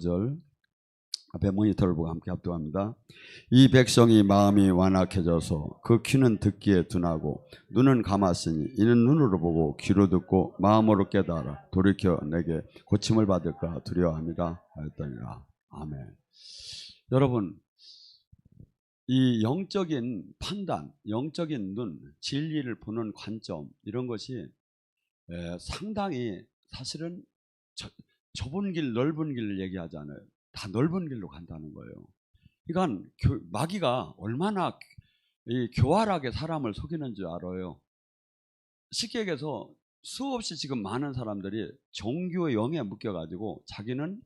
15절 앞에 모니터를 보고 함께 합독합니다. 이 백성이 마음이 완악해져서 그 귀는 듣기에 둔하고 눈은 감았으니 이는 눈으로 보고 귀로 듣고 마음으로 깨달아 돌이켜 내게 고침을 받을까 두려워함이라 하였더니라. 아멘. 여러분, 이 영적인 판단, 영적인 눈, 진리를 보는 관점, 이런 것이 상당히 사실은 좁은 길, 넓은 길을 얘기하잖아요. 다 넓은 길로 간다는 거예요. 그러니까 마귀가 얼마나 교활하게 사람을 속이는 줄 알아요. 쉽게 얘기해서 수없이 지금 많은 사람들이 종교의 영에 묶여가지고 자기는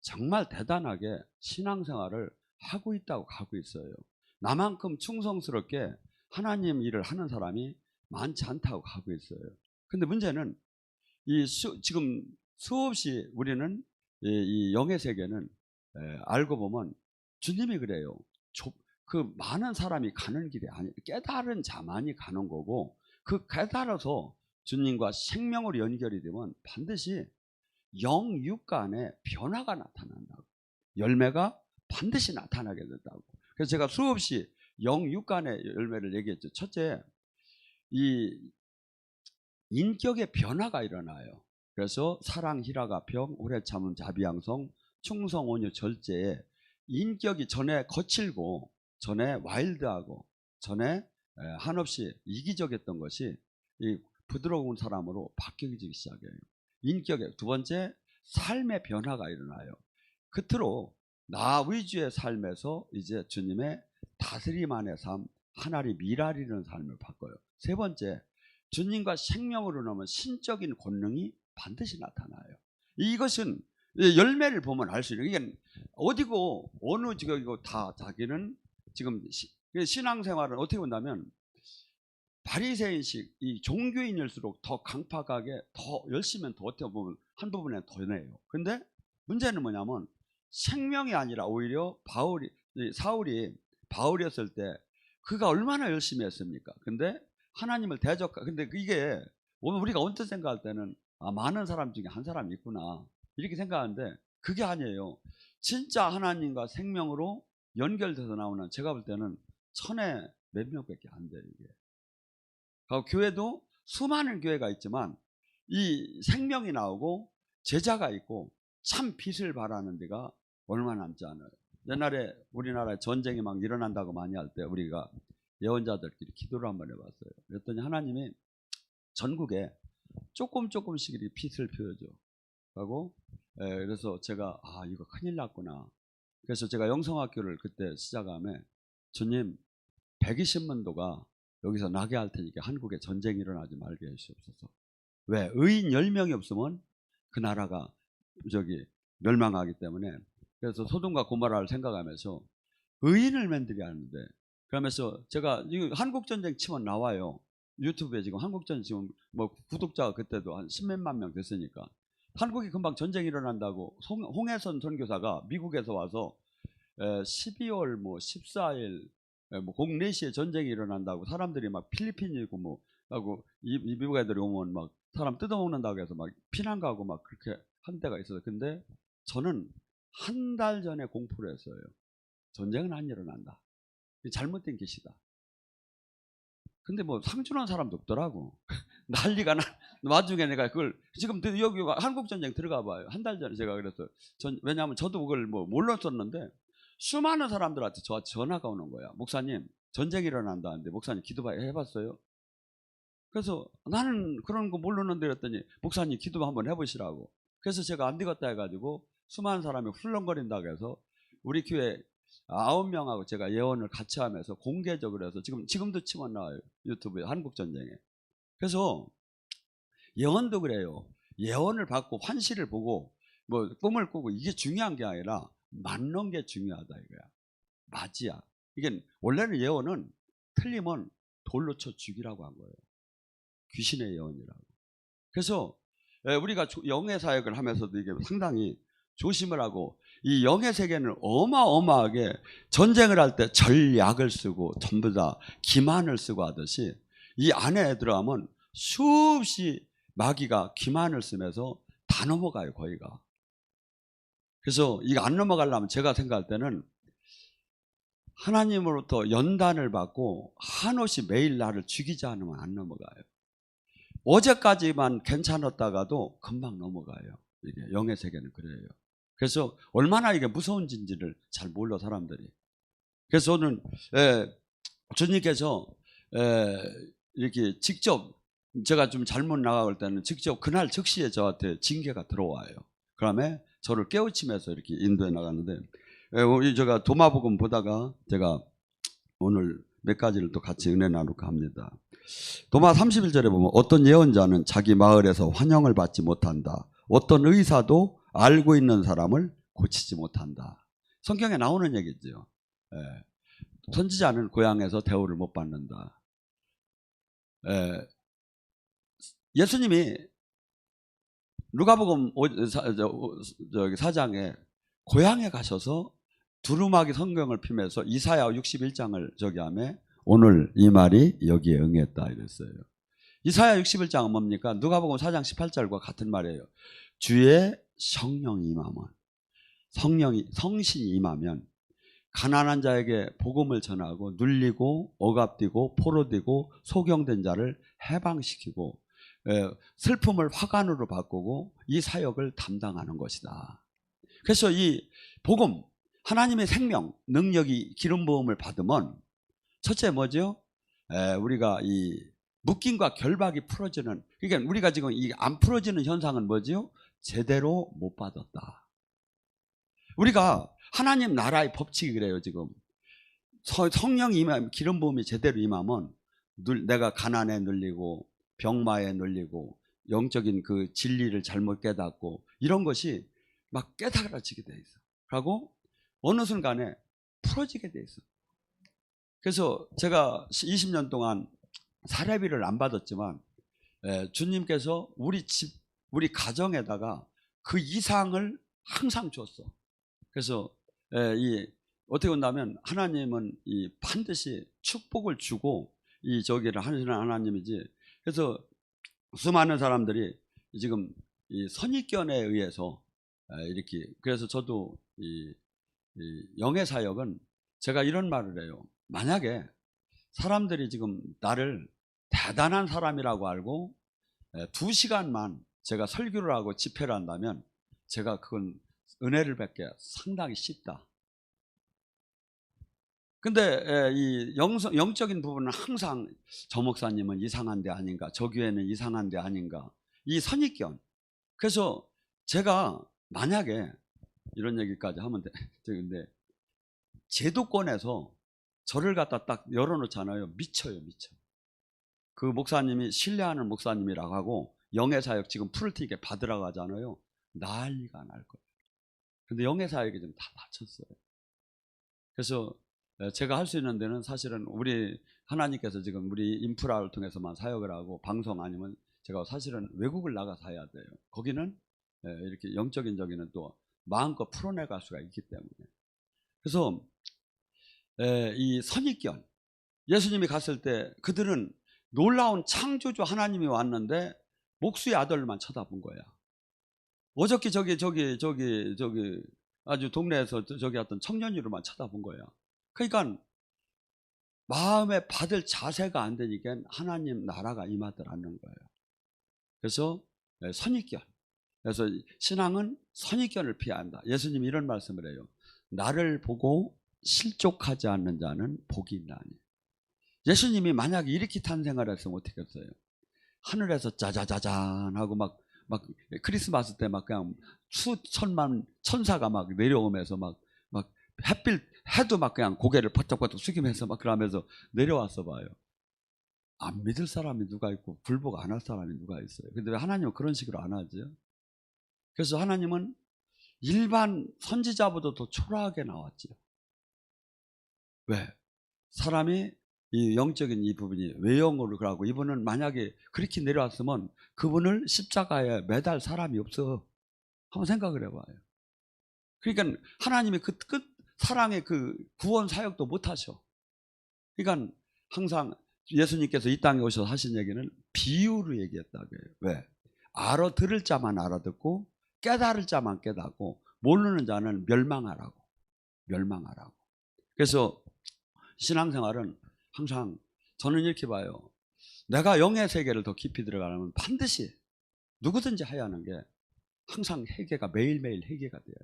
정말 대단하게 신앙생활을 하고 있다고 가고 있어요. 나만큼 충성스럽게 하나님 일을 하는 사람이 많지 않다고 가고 있어요. 근데 문제는 지금 수없이 우리는 이 영의 세계는 알고 보면 주님이 그래요. 그 많은 사람이 가는 길이 아니, 깨달은 자만이 가는 거고, 그 깨달아서 주님과 생명으로 연결이 되면 반드시 영육 간에 변화가 나타난다고, 열매가 반드시 나타나게 된다고. 그래서 제가 수없이 영육 간의 열매를 얘기했죠. 첫째, 이 인격의 변화가 일어나요. 그래서 사랑, 희락, 평, 오래 참음, 자비양성, 충성, 온유, 절제에 인격이 전에 거칠고 전에 와일드하고 전에 한없이 이기적이었던 것이 이 부드러운 사람으로 바뀌기 시작해요. 인격의 두 번째, 삶의 변화가 일어나요. 끝으로 나 위주의 삶에서 이제 주님의 다스림 안의 삶, 하나님 일하리는 삶을 바꿔요. 세 번째, 주님과 생명으로 넘은 신적인 권능이 반드시 나타나요. 이것은 열매를 보면 알 수 있는, 이게 어디고 어느 지역이고 다 자기는 지금 신앙생활은 어떻게 본다면 바리새인식 이 종교인일수록 더 강팍하게 더 열심히 더 어떻게 보면 한 부분에 더 내요. 근데 문제는 뭐냐면 생명이 아니라 오히려 사울이 바울이었을 때 그가 얼마나 열심히 했습니까? 근데 하나님을 근데 이게 우리가 언뜻 생각할 때는 많은 사람 중에 한 사람이 있구나 이렇게 생각하는데 그게 아니에요. 진짜 하나님과 생명으로 연결돼서 나오는, 제가 볼 때는 천에 몇 명밖에 안 돼요. 이게 교회도 수많은 교회가 있지만 이 생명이 나오고 제자가 있고 참 빛을 발하는 데가 얼마 남지 않아요. 옛날에 우리나라에 전쟁이 막 일어난다고 많이 할 때 우리가 예언자들끼리 기도를 한번 해봤어요. 그랬더니 하나님이 전국에 조금씩 이렇게 빛을 피워줘 하고, 그래서 제가 이거 큰일 났구나. 그래서 제가 영성학교를 그때 시작하며 주님 120만도가 여기서 나게 할 테니까 한국에 전쟁이 일어나지 말게 해주시옵소서. 왜? 의인 10명이 없으면 그 나라가 멸망하기 때문에. 그래서 소돔과 고모라를 생각하면서 의인을 만들어야 하는데, 그러면서 제가 한국전쟁 치면 나와요. 유튜브에 지금 한국전쟁 지금 뭐 구독자가 그때도 한 10몇만 명 됐으니까, 한국이 금방 전쟁이 일어난다고 홍해선 선교사가 미국에서 와서 12월 14일 뭐 04시에 전쟁이 일어난다고 사람들이 막 필리핀이고 뭐 하고 이 미국 애들이 오면 막 사람 뜯어먹는다고 해서 막 피난 가고 막 그렇게 한 때가 있어요. 근데 저는 한 달 전에 공포를 했어요. 전쟁은 안 일어난다. 잘못된 계시다. 근데 뭐 상주하는 사람도 없더라고. 난리가 나중에 내가 그걸 지금 여기 한국 전쟁 들어가 봐요. 한 달 전에 제가 그랬어요. 왜냐하면 저도 그걸 뭐 몰랐었는데 수많은 사람들한테 저한테 전화가 오는 거야. 목사님 전쟁이 일어난다는데 목사님 기도 해봤어요? 그래서 나는 그런 거 모르는데 그랬더니 목사님 기도 한번 해보시라고. 그래서 제가 안 되겠다 해가지고 수많은 사람이 훌렁거린다고 해서 우리 교회 9명하고 제가 예언을 같이 하면서 공개적으로 해서 지금도 치면 나와요. 유튜브에 한국전쟁에. 그래서 예언도 그래요. 예언을 받고 환시를 보고 뭐 꿈을 꾸고 이게 중요한 게 아니라 맞는 게 중요하다 이거야. 맞이야. 이게 원래는 예언은 틀리면 돌로 쳐 죽이라고 한 거예요. 귀신의 예언이라고. 그래서 우리가 영의 사역을 하면서도 이게 상당히 조심을 하고, 이 영의 세계는 어마어마하게 전쟁을 할 때 전략을 쓰고 전부 다 기만을 쓰고 하듯이 이 안에 들어가면 수없이 마귀가 기만을 쓰면서 다 넘어가요. 거기가 그래서 이거 안 넘어가려면 제가 생각할 때는 하나님으로부터 연단을 받고 한없이 매일 나를 죽이지 않으면 안 넘어가요. 어제까지만 괜찮았다가도 금방 넘어가요. 이게 영의 세계는 그래요. 그래서 얼마나 이게 무서운지를 잘 몰라 사람들이. 그래서 저는 주님께서 이렇게 직접 제가 좀 잘못 나갈 때는 직접 그날 즉시에 저한테 징계가 들어와요. 그다음에 저를 깨우치면서 이렇게 인도해 나가는데 제가 도마복음 보다가 제가 오늘 몇 가지를 또 같이 은혜 나눌까 합니다. 도마 31절에 보면 어떤 예언자는 자기 마을에서 환영을 받지 못한다. 어떤 의사도 알고 있는 사람을 고치지 못한다. 성경에 나오는 얘기죠. 선지자는 고향에서 대우를 못 받는다. 예수님이 누가복음 4장에 고향에 가셔서 두루마기 성경을 피면서 이사야 61장을 저기 하며 오늘 이 말이 여기에 응했다 이랬어요. 이사야 61장은 뭡니까? 누가복음 4장 18절과 같은 말이에요. 주의 성령이 임하면, 성신이 임하면 가난한 자에게 복음을 전하고 눌리고 억압되고 포로되고 소경된 자를 해방시키고 슬픔을 화관으로 바꾸고 이 사역을 담당하는 것이다. 그래서 이 복음, 하나님의 생명, 능력이 기름 부음을 받으면 첫째 뭐죠? 우리가 이 묶임과 결박이 풀어지는, 그러니까 우리가 지금 이 안 풀어지는 현상은 뭐죠? 제대로 못 받았다. 우리가 하나님 나라의 법칙이 그래요. 지금 성령이 임하면, 기름 부음이 제대로 임하면 내가 가난에 눌리고 병마에 눌리고 영적인 그 진리를 잘못 깨닫고 이런 것이 막 깨달아지게 돼 있어. 그리고 어느 순간에 풀어지게 돼 있어. 그래서 제가 20년 동안 사례비를 안 받았지만 주님께서 우리 집, 우리 가정에다가 그 이상을 항상 줬어. 그래서 어떻게 본다면 하나님은 이 반드시 축복을 주고 이 저기를 하시는 하나님이지. 그래서 수많은 사람들이 지금 이 선입견에 의해서 이렇게, 그래서 저도 이 영의 사역은 제가 이런 말을 해요. 만약에 사람들이 지금 나를 대단한 사람이라고 알고 2시간만 제가 설교를 하고 집회를 한다면 제가 그건 은혜를 받기 상당히 쉽다. 근데 이 영적인 부분은 항상 저 목사님은 이상한 데 아닌가, 저 교회는 이상한 데 아닌가, 이 선입견. 그래서 제가 만약에 이런 얘기까지 하면 돼. 근데 제도권에서 저를 갖다 딱 열어놓잖아요. 미쳐요, 미쳐. 그 목사님이 신뢰하는 목사님이라고 하고 영의 사역 지금 풀티게 받으라고 하잖아요. 난리가 날 거예요. 근데 영의 사역이 좀 다 다쳤어요. 그래서 제가 할 수 있는 데는 사실은 우리 하나님께서 지금 우리 인프라를 통해서만 사역을 하고 방송 아니면 제가 사실은 외국을 나가서 해야 돼요. 거기는 이렇게 영적인 저기는 또 마음껏 풀어내갈 수가 있기 때문에. 그래서 이 선입견, 예수님이 갔을 때 그들은 놀라운 창조주 하나님이 왔는데 목수의 아들만 쳐다본 거야. 어저께 저기 아주 동네에서 저기 어떤 청년이로만 쳐다본 거야. 그러니까 마음에 받을 자세가 안 되니까 하나님 나라가 임하들 않는 거예요. 그래서 선입견. 그래서 신앙은 선입견을 피해야 한다. 예수님이 이런 말씀을 해요. 나를 보고 실족하지 않는 자는 복이 있나니. 예수님이 만약에 이렇게 탄생을 했으면 어떻게 했어요? 하늘에서 짜자자잔 하고 막 크리스마스 때 막 그냥 수천만 천사가 막 내려오면서 막 햇빛 해도 막 그냥 고개를 퍼쩍퍼쩍 숙이면서 막 그러면서 내려왔어 봐요. 안 믿을 사람이 누가 있고 불복 안 할 사람이 누가 있어요? 근데 왜 하나님은 그런 식으로 안 하죠? 그래서 하나님은 일반 선지자보다 더 초라하게 나왔죠. 왜? 사람이 이 영적인 이 부분이 외형으로 그러고, 이분은 만약에 그렇게 내려왔으면 그분을 십자가에 매달 사람이 없어. 한번 생각을 해봐요. 그러니까 하나님이 그 끝 사랑의 그 구원 사역도 못 하셔. 그러니까 항상 예수님께서 이 땅에 오셔서 하신 얘기는 비유로 얘기했다고 해요. 왜? 알아들을 자만 알아듣고 깨달을 자만 깨닫고 모르는 자는 멸망하라고. 그래서 신앙생활은 항상 저는 이렇게 봐요. 내가 영의 세계를 더 깊이 들어가려면 반드시 누구든지 해야 하는 게 항상 회개가 매일매일 회개가 돼요.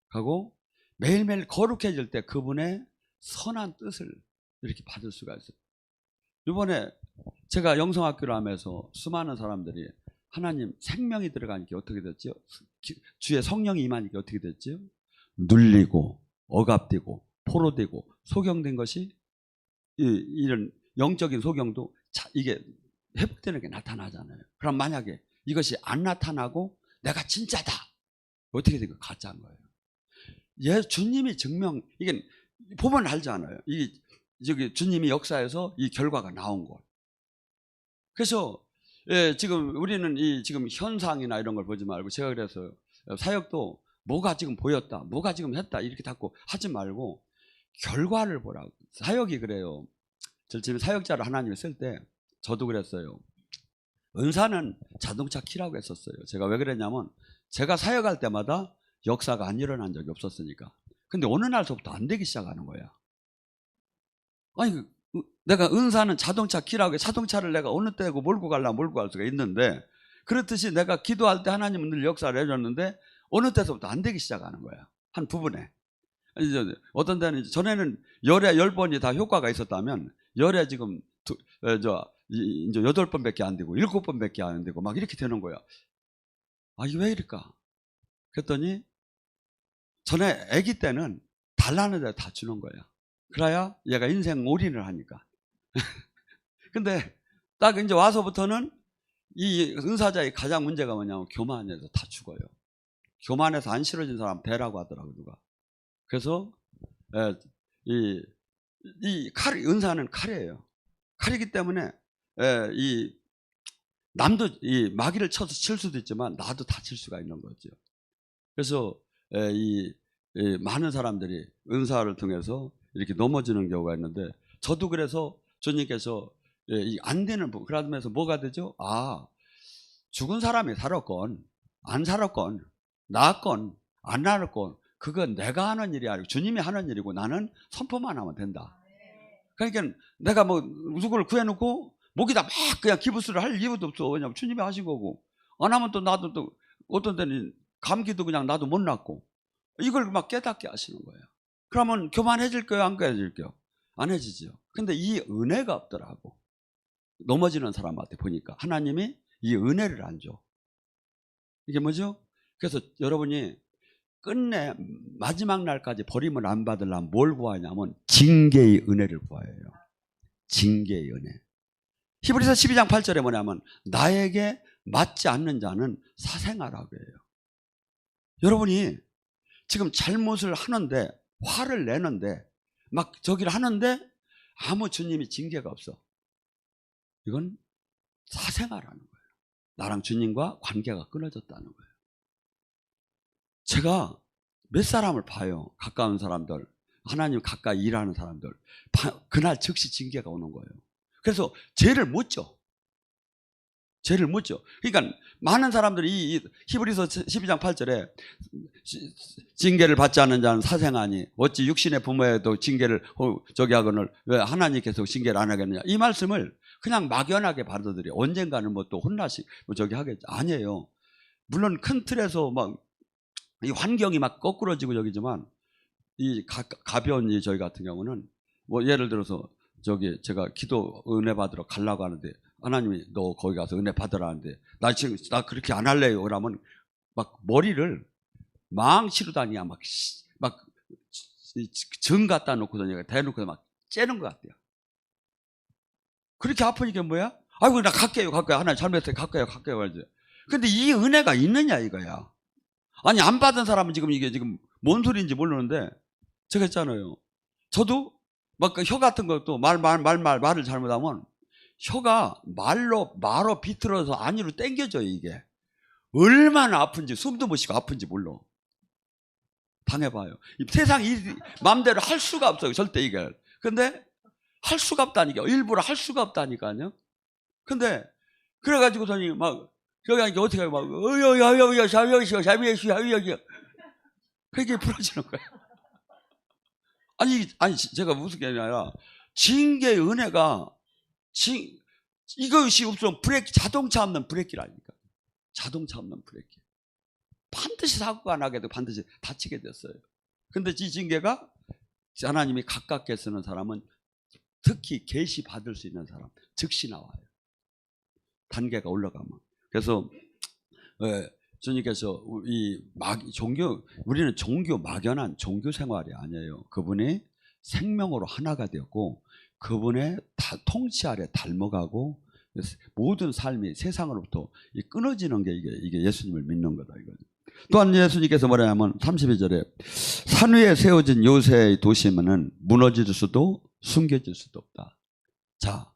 하고 매일매일 거룩해질 때 그분의 선한 뜻을 이렇게 받을 수가 있어요. 이번에 제가 영성학교를 하면서 수많은 사람들이 하나님 생명이 들어가니까 어떻게 됐죠? 주의 성령이 임하니까 어떻게 됐죠? 눌리고 억압되고 포로되고 소경된 것이 이런 영적인 소경도 이게 회복되는 게 나타나잖아요. 그럼 만약에 이것이 안 나타나고 내가 진짜다 어떻게 되고 가짜인 거예요. 주님이 증명 이게 보면 알잖아요. 저기 주님이 역사에서 이 결과가 나온 걸. 그래서 지금 우리는 지금 현상이나 이런 걸 보지 말고 제가 그래서 사역도 뭐가 지금 보였다, 뭐가 지금 했다 이렇게 자꾸 하지 말고 결과를 보라고. 사역이 그래요. 저 지금 사역자를 하나님이 쓸 때 저도 그랬어요. 은사는 자동차 키라고 했었어요. 제가 왜 그랬냐면 제가 사역할 때마다 역사가 안 일어난 적이 없었으니까. 근데 어느 날서부터 안 되기 시작하는 거야. 아니 내가 은사는 자동차 키라고 해. 자동차를 내가 어느 때고 몰고 갈 수가 있는데 그렇듯이 내가 기도할 때 하나님은 늘 역사를 해줬는데 어느 때서부터 안 되기 시작하는 거야. 한 부분에. 어떤 데는 전에는 열에 10번이 다 효과가 있었다면 열에 지금 이제 8번밖에 안 되고 7번밖에 안 되고 막 이렇게 되는 거야. 아, 이게 왜 이럴까? 그랬더니 전에 아기 때는 달라는 데 다 주는 거야. 그래야 얘가 인생 올인을 하니까. 근데 딱 이제 와서부터는 이 은사자의 가장 문제가 뭐냐면 교만해서 다 죽어요. 교만해서 안 싫어진 사람 대라고 하더라고 누가. 그래서 은사는 칼이에요. 칼이기 때문에 남도 마귀를 쳐서 칠 수도 있지만 나도 다칠 수가 있는 거죠. 그래서 많은 사람들이 은사를 통해서 이렇게 넘어지는 경우가 있는데 저도 그래서 주님께서 안 되는 부분 그러면서 뭐가 되죠? 죽은 사람이 살았건 안 살았건 나았건 안 나았건 그건 내가 하는 일이 아니고 주님이 하는 일이고 나는 선포만 하면 된다. 그러니까 내가 뭐 누구를 구해놓고 목에다 막 그냥 기부스를 할 이유도 없어. 왜냐면 주님이 하신 거고 안 하면 또 나도 또 어떤 데는 감기도 그냥 나도 못 낫고 이걸 막 깨닫게 하시는 거예요. 그러면 교만해질 거예요? 안 교만해질 거예요? 안 해지죠. 근데 이 은혜가 없더라고. 넘어지는 사람한테 보니까 하나님이 이 은혜를 안 줘. 이게 뭐죠? 그래서 여러분이 끝내 마지막 날까지 버림을 안 받으려면 뭘 구하냐면 징계의 은혜를 구해요. 징계의 은혜. 히브리서 12장 8절에 뭐냐면 나에게 맞지 않는 자는 사생하라고 해요. 여러분이 지금 잘못을 하는데 화를 내는데 막 저기를 하는데 아무 주님이 징계가 없어. 이건 사생하라는 거예요. 나랑 주님과 관계가 끊어졌다는 거예요. 제가 몇 사람을 봐요. 가까운 사람들, 하나님 가까이 일하는 사람들. 그날 즉시 징계가 오는 거예요. 그래서 죄를 못 져. 죄를 못 져. 그러니까 많은 사람들이 이 히브리서 12장 8절에 징계를 받지 않는 자는 사생하니 어찌 육신의 부모에도 징계를 저기 하거늘 왜 하나님께서 징계를 안 하겠느냐. 이 말씀을 그냥 막연하게 받아들여. 언젠가는 뭐 또 뭐 저기 하겠지. 아니에요. 물론 큰 틀에서 막 이 환경이 막 거꾸러지고 저기지만 이 가벼운 저희 같은 경우는 뭐 예를 들어서 저기 제가 기도 은혜 받으러 가려고 하는데 하나님이 너 거기 가서 은혜 받으라 하는데 나 지금 나 그렇게 안 할래요. 그러면 막 머리를 망치로 다니야 막 정 갖다 놓고 다니까 대놓고 막 째는 것 같아요. 그렇게 아프니까 뭐야? 아이고 나 갈게요. 하나님 잘못했어요. 갈게요. 말이지. 근데 이 은혜가 있느냐 이거야. 아니 안 받은 사람은 지금 이게 지금 뭔 소리인지 모르는데 제가 했잖아요. 저도 막 혀 같은 것도 말을 잘못하면 혀가 말로 비틀어서 안으로 당겨져요. 이게 얼마나 아픈지 숨도 못 쉬고 아픈지 몰라. 당해봐요. 세상 마음대로 할 수가 없어요. 절대 이게. 근데 할 수가 없다니까. 일부러 할 수가 없다니까요. 근데 그래가지고서니 막 저기 하니까 어떻게 해요? 막 그게 부러지는 거예요. 아니 제가 무슨 게 아니라 징계의 은혜가 이것이 없으면 브레이크, 자동차 없는 브레이크라니까. 자동차 없는 브레이크. 반드시 사고가 나게 되고 반드시 다치게 됐어요. 근데 이 징계가 하나님이 가깝게 쓰는 사람은 특히 계시 받을 수 있는 사람 즉시 나와요. 단계가 올라가면. 그래서 주님께서 우리는 종교 막연한 종교 생활이 아니에요. 그분이 생명으로 하나가 되었고 그분의 통치 아래 닮아가고 모든 삶이 세상으로부터 끊어지는 게 이게 예수님을 믿는 거다 이거죠. 또한 예수님께서 뭐라냐면 32절에 산 위에 세워진 요새의 도시면은 무너질 수도 숨겨질 수도 없다. 자,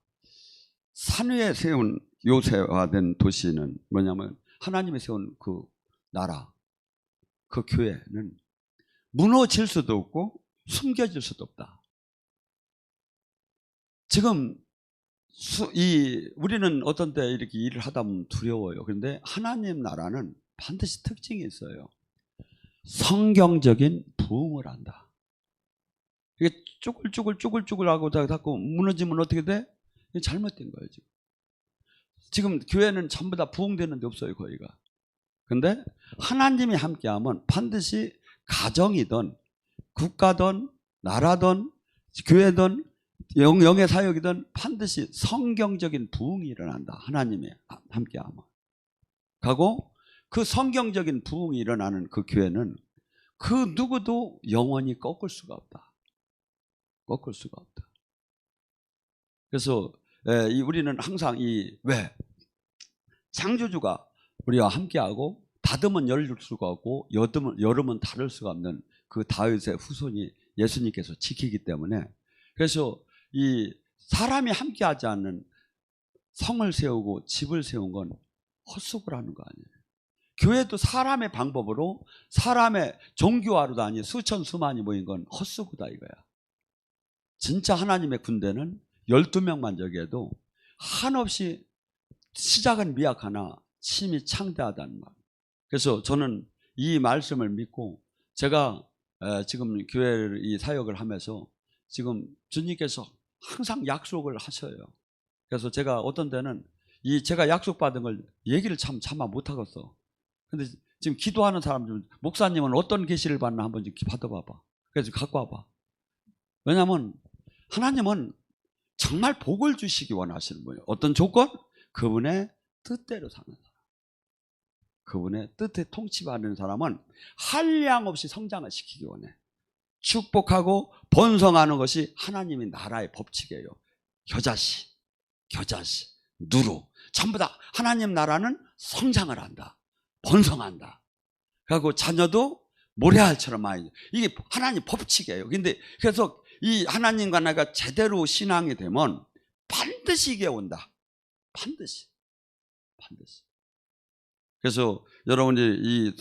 산 위에 세운 요새화된 도시는 뭐냐면 하나님이 세운 그 나라, 그 교회는 무너질 수도 없고 숨겨질 수도 없다. 지금 우리는 어떤 때 이렇게 일을 하다 보면 두려워요. 그런데 하나님 나라는 반드시 특징이 있어요. 성경적인 부흥을 한다. 이게 쭈글쭈글 하고 자꾸 무너지면 어떻게 돼? 이게 잘못된 거예요. 지금 교회는 전부 다 부흥되는 데 없어요, 거기가. 근데 하나님이 함께하면 반드시 가정이든 국가든 나라든 교회든 영의 사역이든 반드시 성경적인 부흥이 일어난다. 하나님이 함께하면. 가고 그 성경적인 부흥이 일어나는 그 교회는 그 누구도 영원히 꺾을 수가 없다. 꺾을 수가 없다. 그래서 우리는 항상 왜 창조주가 우리와 함께하고 닫으면 열릴 수가 없고 열으면 닫을 수가 없는 그 다윗의 후손이 예수님께서 지키기 때문에 그래서 이 사람이 함께하지 않는 성을 세우고 집을 세운 건 헛수고를 하는 거 아니에요. 교회도 사람의 방법으로 사람의 종교화로도 아니 수천 수만이 모인 건 헛수고다 이거야. 진짜 하나님의 군대는 12명만 저기해도 한없이 시작은 미약하나 심히 창대하다는 말. 그래서 저는 이 말씀을 믿고 제가 지금 교회 이 사역을 하면서 지금 주님께서 항상 약속을 하셔요. 그래서 제가 어떤 때는 제가 약속받은 걸 얘기를 차마 못하겠어. 근데 지금 기도하는 사람 좀 목사님은 어떤 계시를 받나 한번 좀 받아봐봐. 그래서 갖고 와봐. 왜냐하면 하나님은 정말 복을 주시기 원하시는 분이에요. 어떤 조건? 그분의 뜻대로 사는 사람. 그분의 뜻에 통치받는 사람은 한량없이 성장을 시키기 원해. 축복하고 번성하는 것이 하나님의 나라의 법칙이에요. 겨자씨, 누루 전부 다 하나님 나라는 성장을 한다. 번성한다. 그리고 자녀도 모래알처럼 많이. 이게 하나님 법칙이에요. 근데 그래서 이 하나님과 내가 제대로 신앙이 되면 반드시 이게 온다. 반드시. 그래서 여러분이 이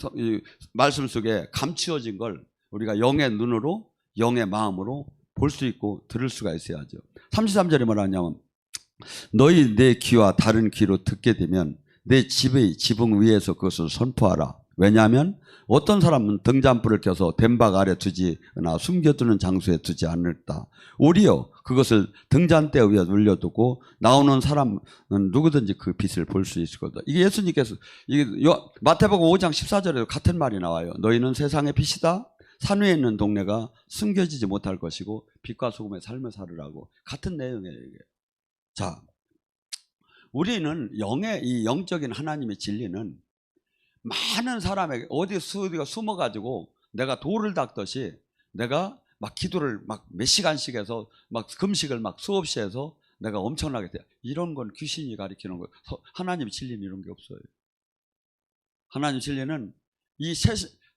말씀 속에 감추어진 걸 우리가 영의 눈으로 영의 마음으로 볼 수 있고 들을 수가 있어야죠. 33절에 뭐라 하냐면 너희 내 귀와 다른 귀로 듣게 되면 내 집의 지붕 위에서 그것을 선포하라. 왜냐하면 어떤 사람은 등잔불을 켜서 댐박 아래 두지나 숨겨두는 장소에 두지 않을다. 오히려 그것을 등잔대 위에 올려두고 나오는 사람은 누구든지 그 빛을 볼 수 있을 거다. 이게 예수님께서 마태복음 5장 14절에도 같은 말이 나와요. 너희는 세상의 빛이다. 산 위에 있는 동네가 숨겨지지 못할 것이고 빛과 소금의 삶을 살으라고 같은 내용이에요. 이게. 자, 우리는 이 영적인 하나님의 진리는 많은 사람에게 어디가 숨어가지고 내가 돌을 닦듯이 내가 막 기도를 막 몇 시간씩 해서 막 금식을 막 수없이 해서 내가 엄청나게 돼. 이런 건 귀신이 가리키는 거예요. 하나님의 진리는 이런 게 없어요. 하나님 진리는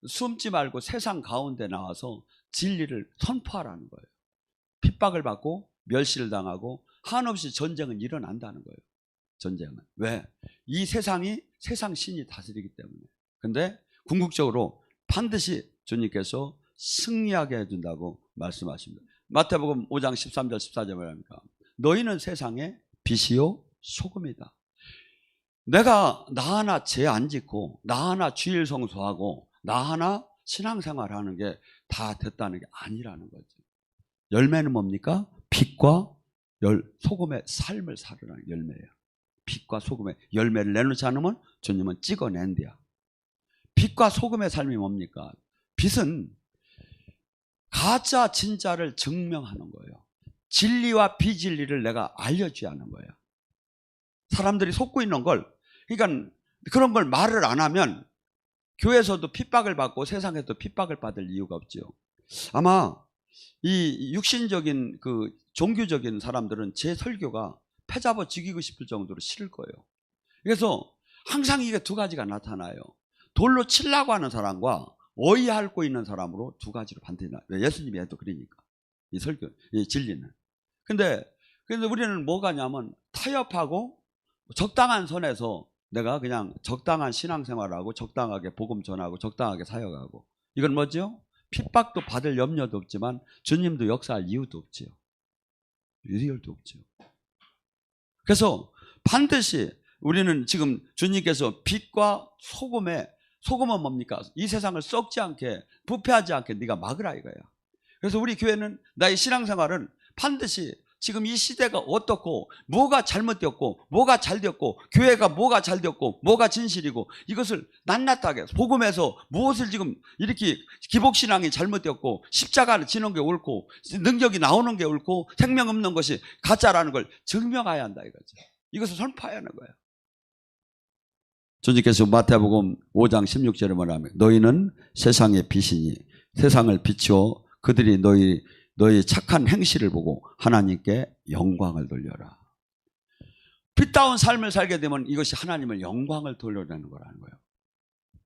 숨지 말고 세상 가운데 나와서 진리를 선포하라는 거예요. 핍박을 받고 멸시를 당하고 한없이 전쟁은 일어난다는 거예요. 전쟁은. 왜? 이 세상이 세상 신이 다스리기 때문에. 근데 궁극적으로 반드시 주님께서 승리하게 해준다고 말씀하십니다. 마태복음 5장 13절 14절 말합니까? 너희는 세상의 빛이요 소금이다. 내가 나 하나 죄 안 짓고 나 하나 주일 성수하고 나 하나 신앙생활하는 게 다 됐다는 게 아니라는 거죠. 열매는 뭡니까? 빛과 소금의 삶을 살으라는 열매예요. 빛과 소금의 열매를 내놓지 않으면 주님은 찍어낸대요. 빛과 소금의 삶이 뭡니까? 빛은 가짜 진짜를 증명하는 거예요. 진리와 비진리를 내가 알려줘야 하는 거예요. 사람들이 속고 있는 걸, 그러니까 그런 걸 말을 안 하면 교회에서도 핍박을 받고 세상에도 핍박을 받을 이유가 없죠. 아마 이 육신적인 그 종교적인 사람들은 제 설교가 패잡아 죽이고 싶을 정도로 싫을 거예요. 그래서 항상 이게 두 가지가 나타나요. 돌로 치려고 하는 사람과 어이 앓고 있는 사람으로 두 가지로 반드시 나와요. 예수님이 해도 그러니까. 이 설교, 이 진리는. 근데 우리는 뭐가 냐면 타협하고 적당한 선에서 내가 그냥 적당한 신앙생활하고 적당하게 복음 전하고 적당하게 사역하고, 이건 뭐죠? 핍박도 받을 염려도 없지만 주님도 역사할 이유도 없지요. 이유도 없죠. 그래서 반드시 우리는 지금 주님께서 빛과 소금은 뭡니까? 이 세상을 썩지 않게, 부패하지 않게 네가 막으라 이거야. 그래서 우리 교회는 나의 신앙생활은 반드시 지금 이 시대가 어떻고 뭐가 잘못되었고 뭐가 잘되었고 교회가 뭐가 잘되었고 뭐가 진실이고, 이것을 낱낱하게 복음에서 무엇을 지금 이렇게 기복신앙이 잘못되었고 십자가를 지는 게 옳고 능력이 나오는 게 옳고 생명 없는 것이 가짜라는 걸 증명해야 한다 이거죠. 이것을 선포해야 하는 거예요. 주님께서 마태복음 5장 16절에 말하면 너희는 세상의 빛이니 세상을 비추어 그들이 너희 착한 행실을 보고 하나님께 영광을 돌려라. 빛다운 삶을 살게 되면 이것이 하나님을 영광을 돌려내는 거라는 거예요.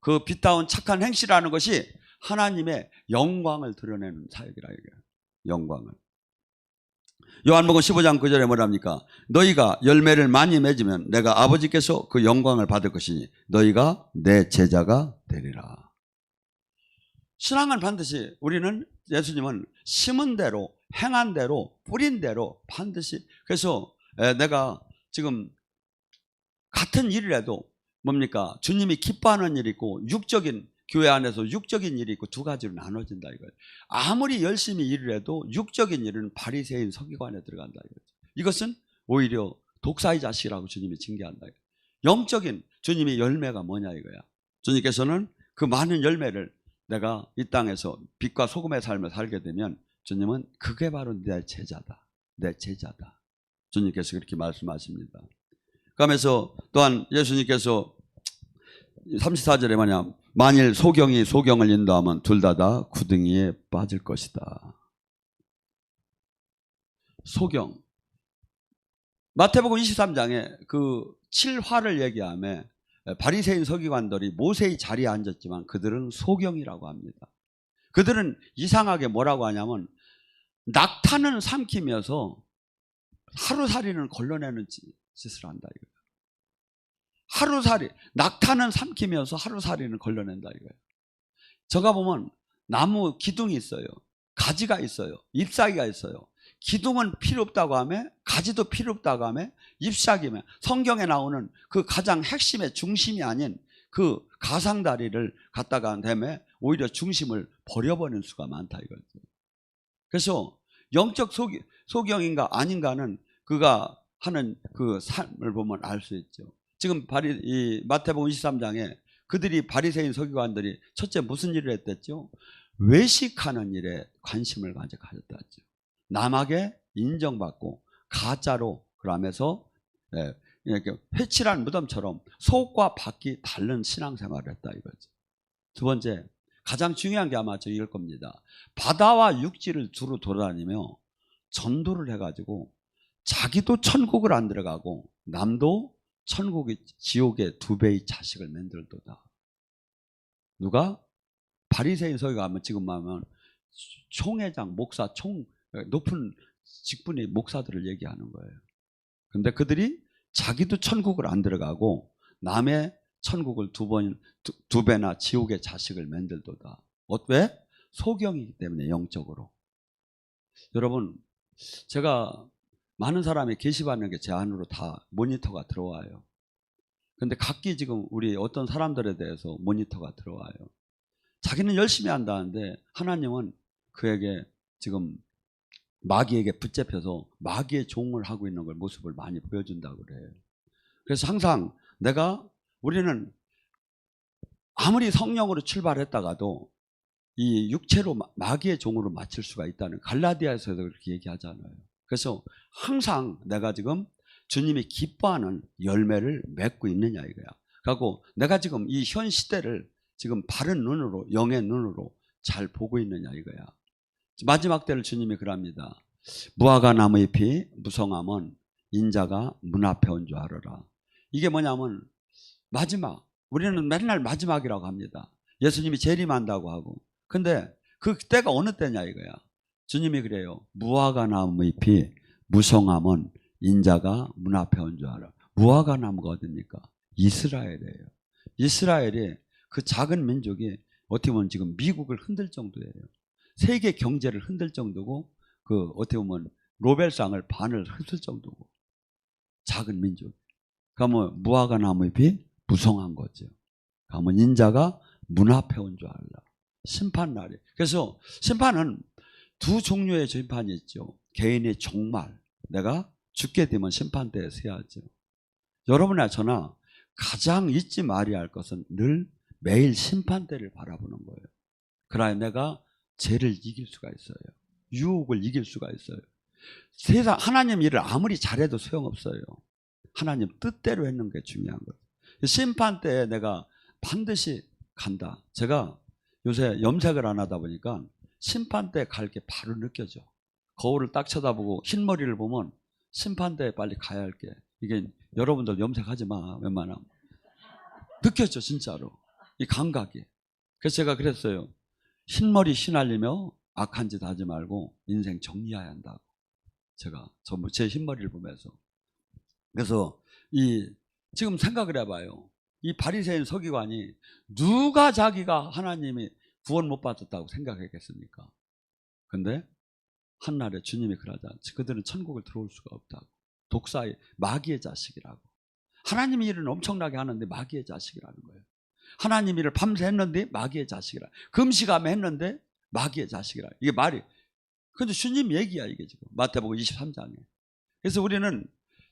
그 빛다운 착한 행실이라는 것이 하나님의 영광을 드러내는 사역이라 이거예요. 영광을. 요한복음 15장 9절에 뭐랍니까? 너희가 열매를 많이 맺으면 내가 아버지께서 그 영광을 받을 것이니 너희가 내 제자가 되리라. 신앙은 반드시 우리는, 예수님은 심은 대로 행한 대로 뿌린 대로 반드시, 그래서 내가 지금 같은 일이라도 뭡니까? 주님이 기뻐하는 일이 있고 육적인, 교회 안에서 육적인 일이 있고 두 가지로 나눠진다 이거예요. 아무리 열심히 일을 해도 육적인 일은 바리새인 서기관에 들어간다 이거죠. 이것은 오히려 독사의 자식이라고 주님이 징계한다. 영적인 주님의 열매가 뭐냐 이거야. 주님께서는 그 많은 열매를 내가 이 땅에서 빛과 소금의 삶을 살게 되면 주님은 그게 바로 내 제자다. 내 제자다. 주님께서 그렇게 말씀하십니다. 그러면서 또한 예수님께서 34절에 뭐냐, 만일 소경이 소경을 인도하면 둘 다 구덩이에 빠질 것이다. 소경. 마태복음 23장에 그 7화를 얘기하며 바리새인 서기관들이 모세의 자리에 앉았지만 그들은 소경이라고 합니다. 그들은 이상하게 뭐라고 하냐면 낙타는 삼키면서 하루살이는 걸러내는 짓을 한다 이거예요. 하루살이, 낙타는 삼키면서 하루살이는 걸러낸다 이거예요. 제가 보면 나무 기둥이 있어요. 가지가 있어요. 잎사귀가 있어요. 기둥은 필요 없다고 하며 가지도 필요 없다고 하며 잎사귀면 성경에 나오는 그 가장 핵심의 중심이 아닌 그 가상다리를 갖다가 한 다음에 오히려 중심을 버려버리는 수가 많다 이거죠. 그래서 영적 소경인가 아닌가는 그가 하는 그 삶을 보면 알 수 있죠. 지금 이 마태복음 23장에 그들이 바리새인 서기관들이 첫째 무슨 일을 했댔죠? 외식하는 일에 관심을 가졌다죠. 남에게 인정받고 가짜로 그러면서 이렇게 회칠한 무덤처럼 속과 밖이 다른 신앙생활을 했다 이거죠. 두 번째, 가장 중요한 게 아마 저일 겁니다. 바다와 육지를 두루 돌아다니며 전도를 해가지고 자기도 천국을 안 들어가고 남도 천국이 지옥의 2배의 자식을 만들도다. 누가? 바리새인 서기관 지금 하면 총회장, 목사, 높은 직분의 목사들을 얘기하는 거예요. 근데 그들이 자기도 천국을 안 들어가고 남의 천국을 2배나 지옥의 자식을 만들도다. 왜? 소경이기 때문에 영적으로. 여러분, 제가 많은 사람이 게시받는 게 제 안으로 다 모니터가 들어와요. 근데 각기 지금 우리 어떤 사람들에 대해서 모니터가 들어와요. 자기는 열심히 한다는데 하나님은 그에게 지금 마귀에게 붙잡혀서 마귀의 종을 하고 있는 걸 모습을 많이 보여준다고 그래요. 그래서 항상 우리는 아무리 성령으로 출발했다가도 이 육체로 마귀의 종으로 맞출 수가 있다는, 갈라디아에서도 그렇게 얘기하잖아요. 그래서 항상 내가 지금 주님이 기뻐하는 열매를 맺고 있느냐 이거야. 그리고 내가 지금 이 현 시대를 지금 바른 눈으로, 영의 눈으로 잘 보고 있느냐 이거야. 마지막 때를 주님이 그럽니다. 무화과 나무 잎이 무성하면 인자가 문 앞에 온 줄 알아라. 이게 뭐냐면 마지막, 우리는 맨날 마지막이라고 합니다. 예수님이 재림한다고 하고. 근데 그 때가 어느 때냐 이거야. 주님이 그래요. 무화과 나무 잎이 무성하면 인자가 문 앞에 온 줄 알아. 무화과 나무가 어딥니까? 이스라엘이에요. 이스라엘이 그 작은 민족이 어떻게 보면 지금 미국을 흔들 정도예요. 세계 경제를 흔들 정도고, 그 어떻게 보면 노벨상을 반을 흩을 정도고, 작은 민족. 그러면 무화과 나무 잎이 무성한 거죠. 그러면 인자가 문 앞에 온 줄 알라. 심판날이. 그래서 심판은 두 종류의 심판이 있죠. 개인의 종말, 내가 죽게 되면 심판대에 서야죠. 여러분이나 저나 가장 잊지 말아야 할 것은 늘 매일 심판대를 바라보는 거예요. 그래야 내가 죄를 이길 수가 있어요. 유혹을 이길 수가 있어요. 세상 하나님 일을 아무리 잘해도 소용없어요. 하나님 뜻대로 했는 게 중요한 거예요. 심판 때에 내가 반드시 간다. 제가 요새 염색을 안 하다 보니까 심판 때 갈 게 바로 느껴져. 거울을 딱 쳐다보고 흰머리를 보면 심판 때에 빨리 가야 할 게, 이게 여러분들 염색하지 마 웬만하면. 느껴져 진짜로 이 감각이. 그래서 제가 그랬어요. 흰머리 휘날리며 악한 짓 하지 말고 인생 정리해야 한다고. 제가 전부 제 흰머리를 보면서. 그래서 지금 생각을 해봐요. 이 바리새인 서기관이 누가 자기가 하나님이 구원 못 받았다고 생각했겠습니까? 근데 한날에 주님이 그러지 않지. 그들은 천국을 들어올 수가 없다고. 독사의 마귀의 자식이라고. 하나님 일은 엄청나게 하는데 마귀의 자식이라는 거예요. 하나님 일을 밤새 했는데 마귀의 자식이라. 금식하며 했는데 마귀의 자식이라. 이게 말이. 근데 주님 얘기야 이게 지금 마태복음 23장에. 그래서 우리는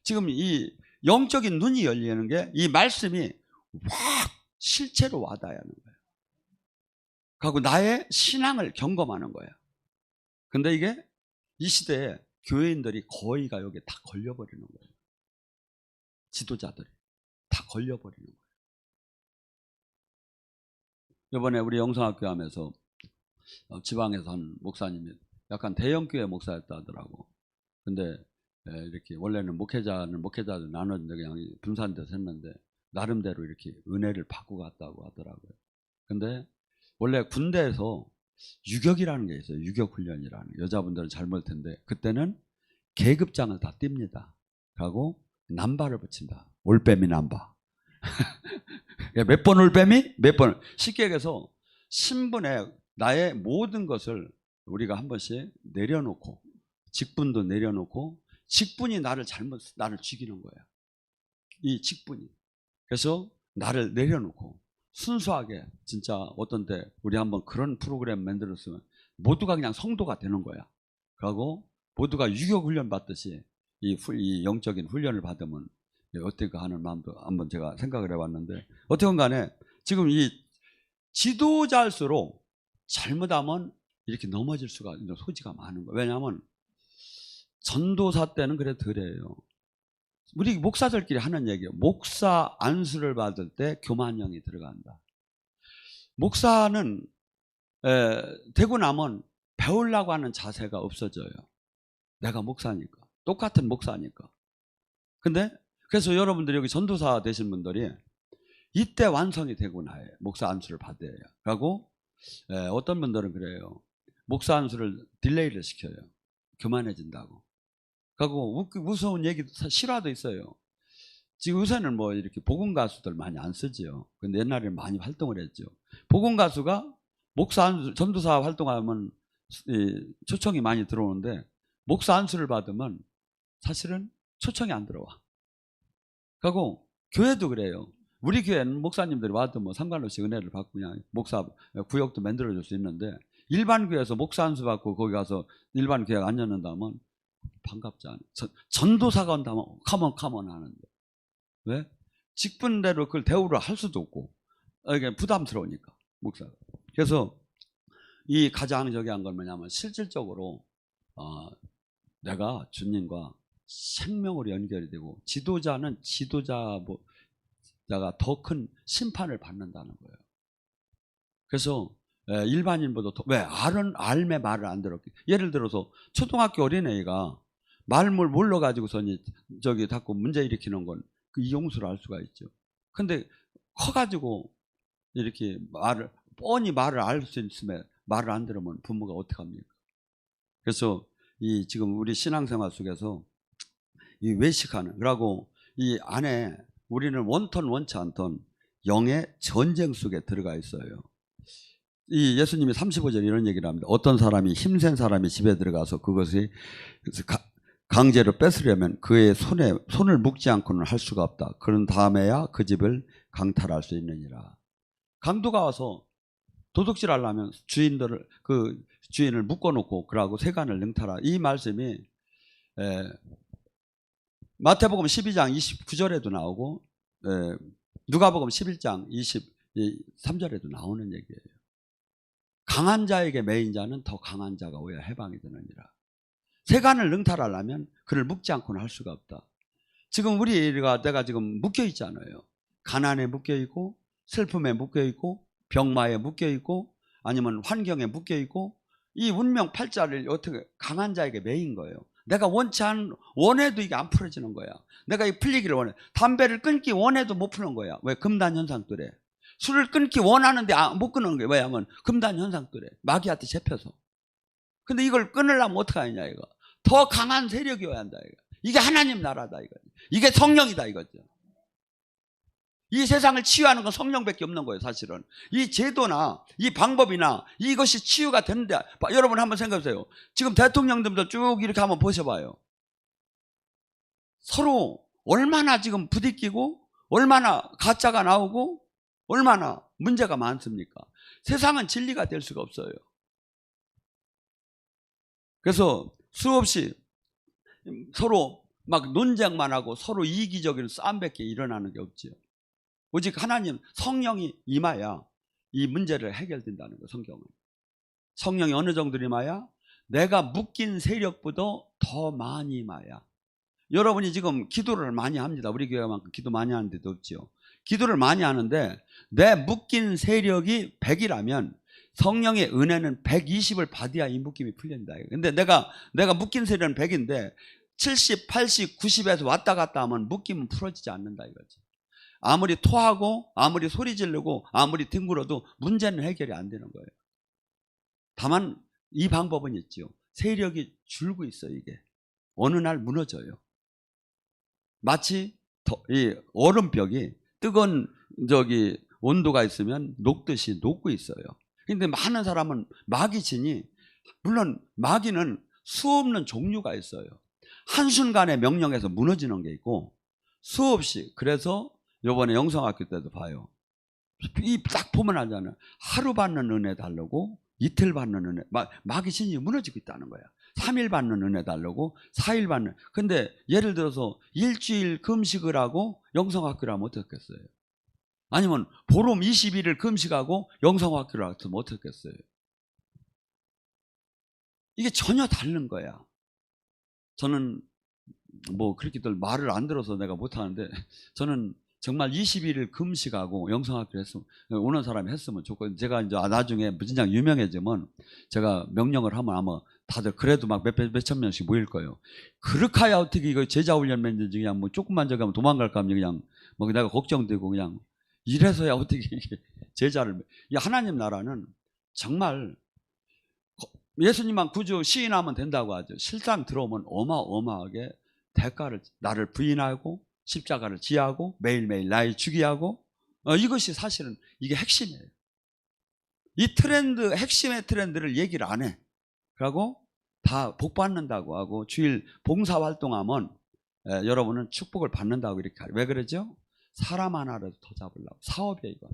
지금 이 영적인 눈이 열리는 게 이 말씀이 확 실체로 와닿아야 하는 거예요. 그리고 나의 신앙을 점검하는 거예요. 근데 이게 이 시대에 교회인들이 거의가 여기에 다 걸려버리는 거예요. 지도자들이 다 걸려버리는 거예요. 이번에 우리 영성학교 하면서 지방에서 한 목사님이 약간 대형교회 목사였다 하더라고. 근데 이렇게 원래는 목회자들 나눴는데 그냥 분산돼서 했는데 나름대로 이렇게 은혜를 받고 갔다고 하더라고요. 근데 원래 군대에서 유격이라는 게 있어요. 유격훈련이라는. 여자분들은 잘 모를 텐데 그때는 계급장을 다 띱니다. 하고 남바를 붙인다. 올빼미 남바. 몇 번 올빼미? 몇 번. 쉽게 얘기해서 신분에 나의 모든 것을 우리가 한 번씩 내려놓고, 직분도 내려놓고, 직분이 나를 죽이는 거야. 이 직분이. 그래서 나를 내려놓고 순수하게, 진짜 어떤 때 우리 한번 그런 프로그램 만들었으면 모두가 그냥 성도가 되는 거야. 그리고 모두가 유격훈련 받듯이 이 영적인 훈련을 받으면 어떨까 하는 마음도 한번 제가 생각을 해봤는데, 어떻건 간에 지금 이 지도자일수록 잘못하면 이렇게 넘어질 수가 있는 소지가 많은 거예요. 왜냐하면 전도사 때는 그래도 그래요. 우리 목사들끼리 하는 얘기예요. 목사 안수를 받을 때 교만형이 들어간다. 목사는 되고 나면 배우려고 하는 자세가 없어져요. 내가 목사니까. 똑같은 목사니까. 근데 그래서 여러분들이 여기 전도사 되신 분들이 이때 완성이 되고 나요. 목사 안수를 받아야 해요. 그리고 어떤 분들은 그래요. 목사 안수를 딜레이를 시켜요. 교만해진다고. 그리고 무서운 얘기도 실화도 있어요. 지금 요새는 뭐 이렇게 복음 가수들 많이 안 쓰지요. 근데 옛날에는 많이 활동을 했죠. 복음 가수가 목사 안수, 전도사 활동하면 초청이 많이 들어오는데 목사 안수를 받으면 사실은 초청이 안 들어와. 그리고 교회도 그래요. 우리 교회는 목사님들이 와도 뭐 상관없이 은혜를 받고 그냥 목사 구역도 만들어줄 수 있는데, 일반 교회에서 목사 안수 받고 거기 가서 일반 교회에 앉았는다면 반갑지 않아. 전도사가 온다면 카몬 하는데, 왜? 직분대로 그걸 대우를 할 수도 없고, 이게 부담스러우니까 목사가. 그래서 이 가장 저기 한 건 뭐냐면, 실질적으로 내가 주님과 생명으로 연결이 되고, 지도자는 지도자가 더 큰 심판을 받는다는 거예요. 그래서 일반인보다 더, 왜? 알매 말을 안 들었기. 예를 들어서 초등학교 어린애가 말을 몰라가지고서 저기 자꾸 문제 일으키는 건 그 이용수를 알 수가 있죠. 근데 커가지고 이렇게 뻔히 말을 알 수 있음에 말을 안 들으면 부모가 어떡합니까? 그래서 지금 우리 신앙생활 속에서 이 외식하는, 그러고 이 안에 우리는 원턴 원치 않던 영의 전쟁 속에 들어가 있어요. 이 예수님이 35절 이런 얘기를 합니다. 어떤 사람이 힘센 사람이 집에 들어가서 그것이 강제로 뺏으려면 그의 손을 묶지 않고는 할 수가 없다. 그런 다음에야 그 집을 강탈할 수 있느니라. 강도가 와서 도둑질 하려면 주인을 묶어놓고 그러고 세간을 능탈하. 이 말씀이 마태복음 12장 29절에도 나오고 누가복음 11장 23절에도 나오는 얘기예요. 강한 자에게 매인 자는 더 강한 자가 오야 해방이 되느니라. 세간을 능탈하려면 그를 묶지 않고는 할 수가 없다. 지금 내가 지금 묶여 있잖아요. 가난에 묶여 있고, 슬픔에 묶여 있고, 병마에 묶여 있고, 아니면 환경에 묶여 있고, 이 운명 팔자를 어떻게 강한 자에게 매인 거예요. 내가 원해도 이게 안 풀어지는 거야. 내가 이 풀리기를 원해. 담배를 끊기 원해도 못 푸는 거야. 왜? 금단 현상 때문에. 술을 끊기 원하는데 못 끊는 거예요. 왜냐하면 금단 현상 때문에. 마귀한테 잡혀서. 근데 이걸 끊으려면 어떻게 하느냐 이거. 더 강한 세력이어야 한다 이거. 이게 하나님 나라다 이거. 이게 성령이다 이거죠. 이 세상을 치유하는 건 성령밖에 없는 거예요. 사실은 이 제도나 이 방법이나 이것이 치유가 되는데, 여러분 한번 생각해보세요. 지금 대통령들도 쭉 이렇게 한번 보셔봐요. 서로 얼마나 지금 부딪히고, 얼마나 가짜가 나오고, 얼마나 문제가 많습니까? 세상은 진리가 될 수가 없어요. 그래서 수없이 서로 막 논쟁만 하고 서로 이기적인 싸움밖에 일어나는 게 없지요. 오직 하나님 성령이 임하야 이 문제를 해결된다는 거예요. 성령이 어느 정도 임하야? 내가 묶인 세력보다 더 많이 임하야. 여러분이 지금 기도를 많이 합니다. 우리 교회만큼 기도 많이 하는 데도 없지요. 기도를 많이 하는데 내 묶인 세력이 100이라면 성령의 은혜는 120을 받아야 이 묶임이 풀린다. 근데 내가 묶인 세력은 100인데 70, 80, 90에서 왔다 갔다 하면 묶임은 풀어지지 않는다 이거지. 아무리 토하고 아무리 소리 지르고 아무리 뒹굴어도 문제는 해결이 안 되는 거예요. 다만 이 방법은 있죠. 세력이 줄고 있어요. 이게 어느 날 무너져요. 마치 이 얼음벽이 뜨거운 온도가 있으면 녹듯이 녹고 있어요. 근데 많은 사람은 마귀신이, 물론 마귀는 수없는 종류가 있어요. 한순간에 명령해서 무너지는 게 있고 수없이. 그래서 이번에 영성학교 때도 봐요. 이 딱 보면 알잖아요. 하루 받는 은혜 달라고 이틀 받는 은혜, 마귀신이 무너지고 있다는 거야. 3일 받는 은혜 달라고 4일 받는. 근데 예를 들어서 일주일 금식을 하고 영성학교를 하면 어떻겠어요? 아니면 보름 20일을 금식하고 영성학교를 하면 어떻겠어요? 이게 전혀 다른 거야. 저는 뭐 그렇게들 말을 안 들어서 내가 못하는데, 저는 정말 20일을 금식하고 영성학교를 했으면, 오는 사람이 했으면 좋고, 제가 이제 나중에 무진장 유명해지면 제가 명령을 하면 아마 다들 그래도 막 몇천 명씩 모일 거예요. 그렇게 해야 어떻게 이거 제자 훈련 맺는지, 그냥 뭐 조금만 저기 하면 도망갈까 하면 그냥 뭐 내가 걱정되고, 그냥 이래서야 어떻게 이게 제자를. 이 하나님 나라는 정말 예수님만 구주 시인하면 된다고 하죠. 실상 들어오면 어마어마하게 대가를, 나를 부인하고 십자가를 지하고 매일매일 나의 주기하고, 이것이 사실은 이게 핵심이에요. 이 트렌드, 핵심의 트렌드를 얘기를 안 해. 그리고 다 복 받는다고 하고 주일 봉사활동하면 여러분은 축복을 받는다고 이렇게. 왜 그러죠? 사람 하나라도 더 잡으려고. 사업이에요, 이건.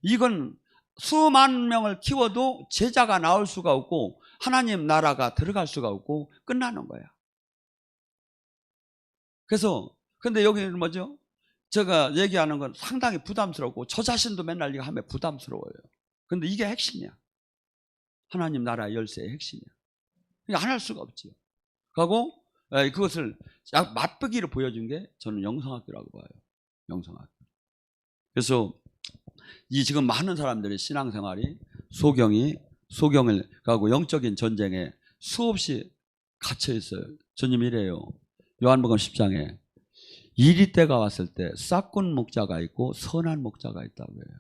이건 수만 명을 키워도 제자가 나올 수가 없고 하나님 나라가 들어갈 수가 없고 끝나는 거야. 그래서 근데 여기는 뭐죠? 제가 얘기하는 건 상당히 부담스럽고 저 자신도 맨날 이거 하면 부담스러워요. 근데 이게 핵심이야. 하나님 나라의 열쇠의 핵심이야. 그러니까 안 할 수가 없지요. 그리고 그것을 맛보기로 보여준 게 저는 영성학교라고 봐요. 영성학교. 그래서 이 지금 많은 사람들이 신앙생활이 소경을 가고 영적인 전쟁에 수없이 갇혀 있어요. 주님 이래요. 요한복음 10장에 이리 때가 왔을 때 싹군 목자가 있고 선한 목자가 있다고 해요.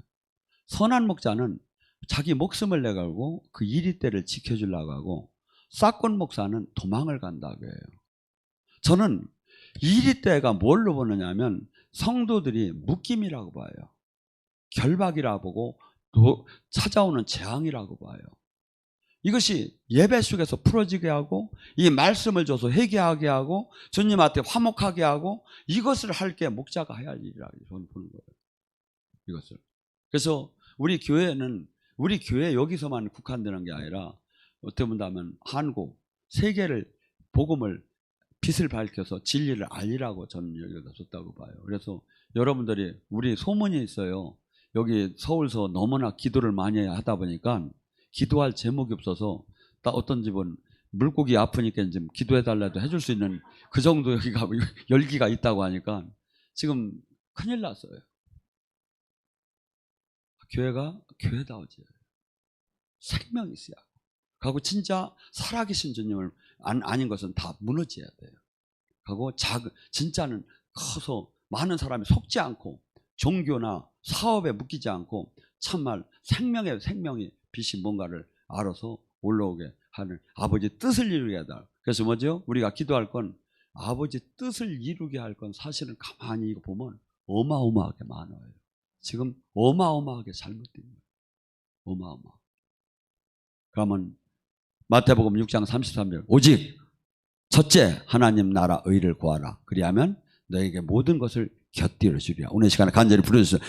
선한 목자는 자기 목숨을 내걸고 그 이리 때를 지켜주려고 하고 싹군 목사는 도망을 간다고 해요. 저는 이리 때가 뭘로 보느냐면 성도들이 묶임이라고 봐요. 결박이라고 보고 또 찾아오는 재앙이라고 봐요. 이것이 예배 속에서 풀어지게 하고 이 말씀을 줘서 회개하게 하고 주님한테 화목하게 하고 이것을 할 게 목자가 해야 할 일이라고 저는 보는 거예요. 이것을. 그래서 우리 교회 여기서만 국한되는 게 아니라 어떻게 본다면 한국 세계를 복음을 빛을 밝혀서 진리를 알리라고 저는 여기다 줬다고 봐요. 그래서 여러분들이 우리 소문이 있어요. 여기 서울서 너무나 기도를 많이 하다 보니까 기도할 제목이 없어서 어떤 집은 물고기 아프니까 좀 기도해달라도 해줄 수 있는 그 정도 여기가 열기가 있다고 하니까 지금 큰일 났어요. 교회가 교회다워져요. 생명이 있어야 하고 진짜 살아계신 주님을 아닌 것은 다 무너져야 돼요. 하고 진짜는 커서 많은 사람이 속지 않고 종교나 사업에 묶이지 않고 참말 생명이 빛이 뭔가를 알아서 올라오게 하는 아버지 뜻을 이루게 하다. 그래서 뭐죠? 우리가 기도할 건 아버지 뜻을 이루게 할 건 사실은 가만히 이거 보면 어마어마하게 많아요. 지금 어마어마하게 잘못된 거예요. 어마어마. 그러면 마태복음 6장 33절 오직 첫째 하나님 나라 의를 구하라. 그리하면 너에게 모든 것을 곁들여 주리라. 오늘 시간에 간절히 부르셨어요.